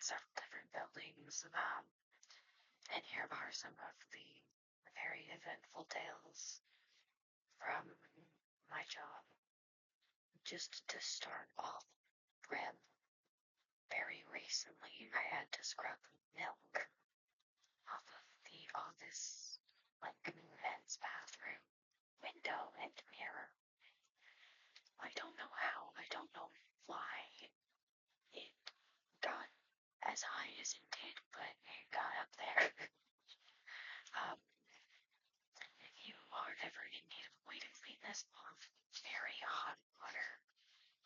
several different buildings. And here are some of the very eventful tales from my job. Just to start off, Reb, very recently I had to scrub milk off of the office, like men's bathroom, window and mirror. I don't know how, I don't know why it got as high as it did, but it got up there. um, if you are ever in need of a way to clean this off, very hot water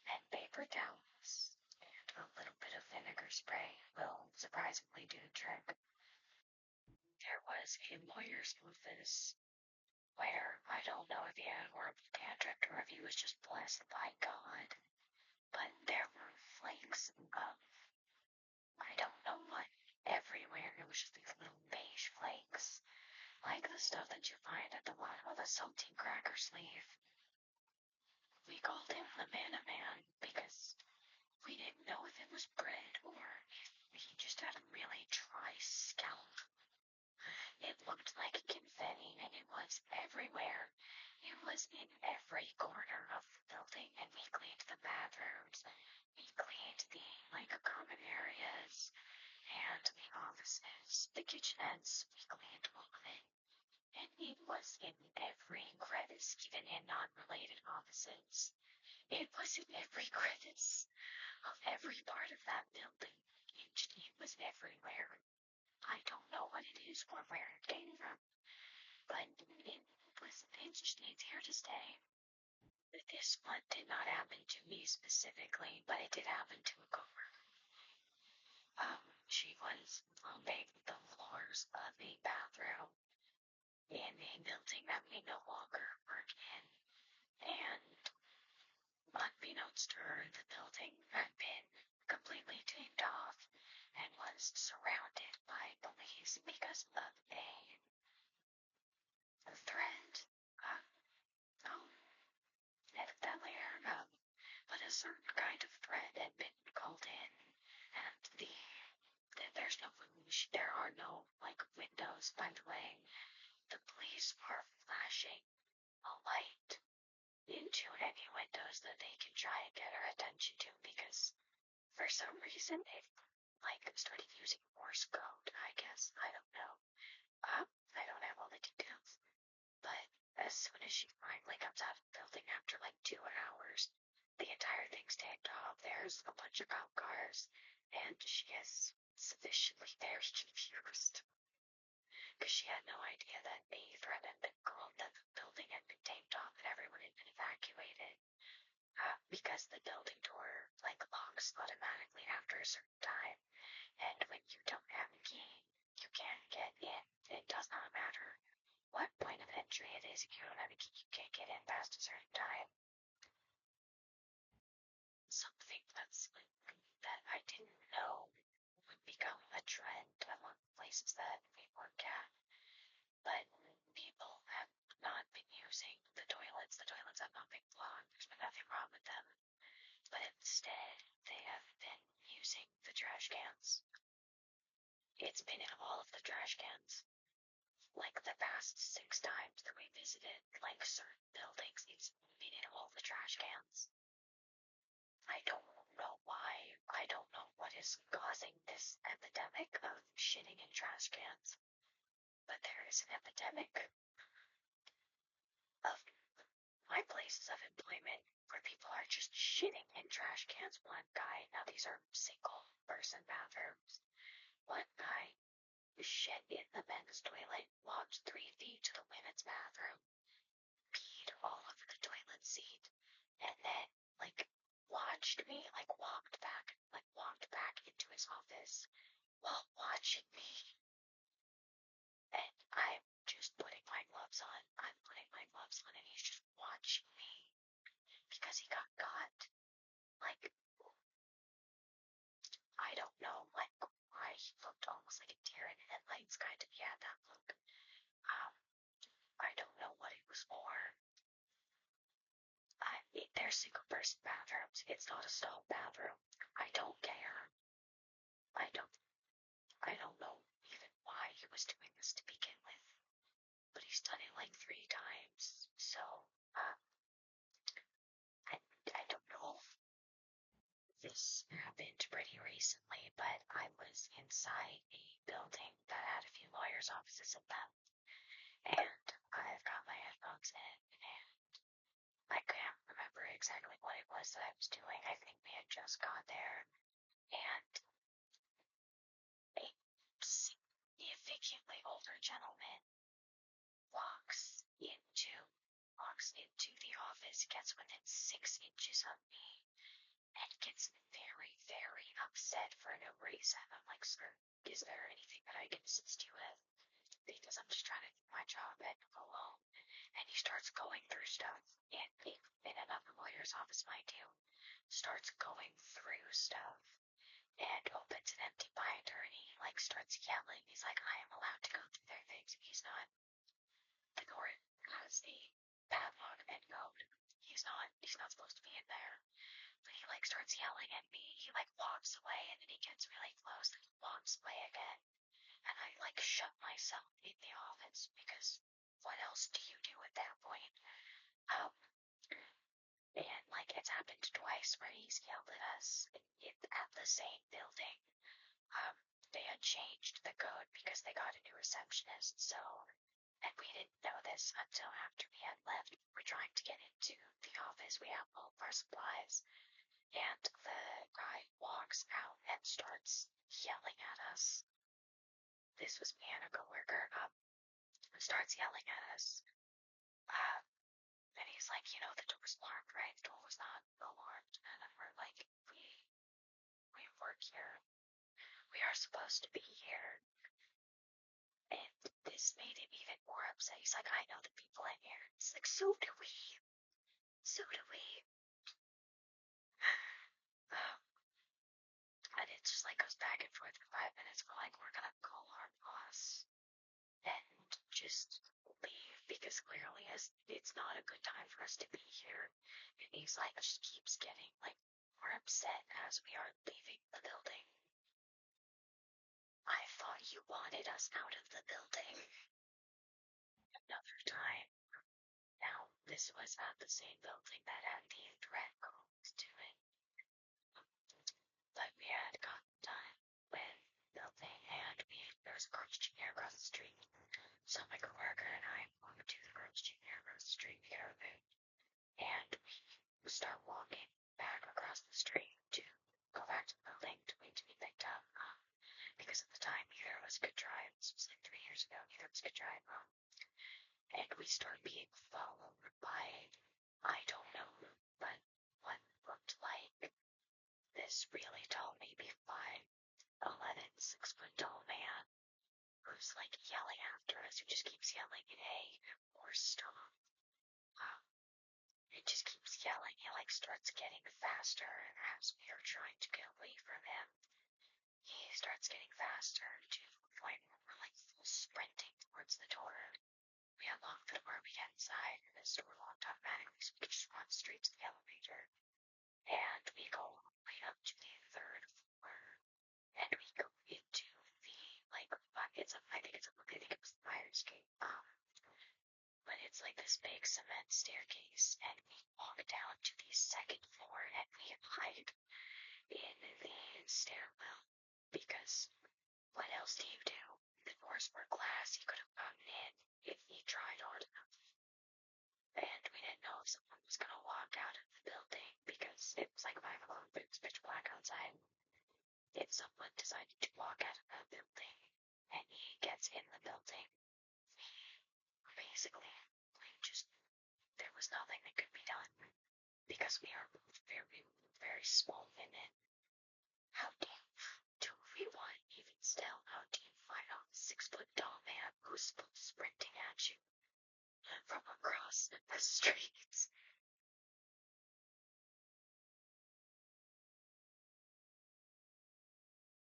and paper towels and a little bit of vinegar spray will surprisingly do the trick. There was a lawyer's office where I don't know if he had horrible dandruff or if he was just blessed by God, but there were flakes of I don't know what everywhere. It was just these little beige flakes, like the stuff that you find at the bottom of a saltine cracker sleeve. We called him the Man because we didn't know if it was bread or if he just had a really dry scalp. It looked like confetti, and it was everywhere. It was in every corner of the building, and we cleaned the bathrooms. We cleaned the, common areas, and the offices, the kitchenettes. We cleaned all of it. And it was in every crevice, even in non-related offices. It was in every crevice of every part of that building. It was everywhere. I don't know what it is or where it came from, but it just needs here to stay. This one did not happen to me specifically, but it did happen to a coworker. She was mopping the floors of a bathroom in a building that we no longer work in, and unbeknownst to her, the building had been completely taped off and was surrounded by police because of a threat. I'll edit that later. But a certain kind of threat had been called in, and there are no windows. By the way, the police are flashing a light into any windows that they can try and get our attention to because for some reason they've started using Morse code, I guess. I don't know. I don't have all the details. But as soon as she finally comes out of the building after 2 hours, the entire thing's taped off. There's a bunch of cop cars, and she is sufficiently very confused because she had no idea that a threat had been called, that the building had been taped off, and everyone had been evacuated. Because the building door locks automatically after a certain time, and when you don't have a key, you can't get in. It does not matter what point of entry it is. If you don't have a key, you can't get in past a certain time. Something that I didn't know would become a trend among places that we work at, but people have not been using the toilets. The toilets have not been clogged. There's been nothing wrong with them. But instead, they have been using the trash cans. It's been in all of the trash cans. The past 6 times that we visited, certain buildings, it's been in all the trash cans. I don't know why. I don't know what is causing this epidemic of shitting in trash cans. But there is an epidemic of my places of employment where people are just shitting in trash cans. One guy, now these are single person bathrooms, one guy shit in the men's toilet, walked 3 feet to the women's bathroom, peed all over the toilet seat, and then watched me, walked back into his office while watching me. And I'm just putting my gloves on. And he's just watching me because he got caught. I don't know, why he looked almost like a deer in headlights, kind of. He had that look. I don't know what it was for. They're single person bathrooms. It's not a stall bathroom. I don't care. I don't I don't know even why he was doing this to begin with, but he's done it like 3 times. So um, I don't know. This happened pretty recently, but I was inside a building that had a few lawyers' offices in them, and I've got my headphones in, and I can't remember exactly what it was that I was doing. I think we had just got there, and a significantly older gentleman walks into the office, gets within 6 inches of me, and gets very, very upset for no reason. I'm like, sir, is there anything that I can assist you with? Because I'm just trying to do my job and go home. And he starts going through stuff in another lawyer's office, mind you. Starts going through stuff and opens an empty binder, and he like starts yelling. He's like, I am allowed to go through their things. He's not. The court has a padlock and code. He's not supposed to be in there. But he like starts yelling at me. He like walks away, and then he gets really close and he walks away again. And I like shut myself in the office because what else do you do at that point? Um, and like it's happened twice where he's yelled at us at the same building. They had changed the code because they got a new receptionist, so, and we didn't know this until after we had left. We were trying to get into the office. We have all of our supplies, and the guy walks out and starts yelling at us. This was me and a coworker. Starts yelling at us. And he's like, the door's alarmed, right? The door was not alarmed. And we're like, we work here. We are supposed to be here. And this made him even more upset. He's like, I know the people in here. It's like, so do we. So do we. And it just like goes back and forth for 5 minutes. We're like, we're gonna call our boss and just leave because clearly it's not a good time for us to be here. And he's like, just keeps getting like more upset as we are leaving the building. I thought you wanted us out of the building. Another time. Now, this was at the same building that had the threat calls to it. But we had gotten done with building, and there was a girls' junior across the street. So my coworker and I walked to the girls' junior across the street to get our food. And we start walking back across the street to go back to the building to wait to be picked up. Because at the time, neither of us could drive. This was like 3 years ago. Neither of us could drive. And we start being followed by, I don't know, but what looked like this really tall, maybe 5'11", 6-foot tall man who's like yelling after us, who just keeps yelling, hey, or stop. It just keeps yelling. He like starts getting faster as we are trying to get away from him. He starts getting faster to the point where we're like full sprinting towards the door. We unlock the door, we get inside, and this door locked automatically, so we can just run straight to the elevator. And we go all the way up to the 3rd floor, and we go into the like I think it was the fire escape. But it's like this big cement staircase, and we walk down to the 2nd floor, and we hide in the stairwell because what else do you do? The doors were glass. He could have gotten in if he tried hard enough. And we didn't know if someone was going to walk out of the building because it was like 5 o'clock, but it was pitch black outside. If someone decided to walk out of the building and he gets in the building, basically, there was nothing that could be done because we are both very, very small women. How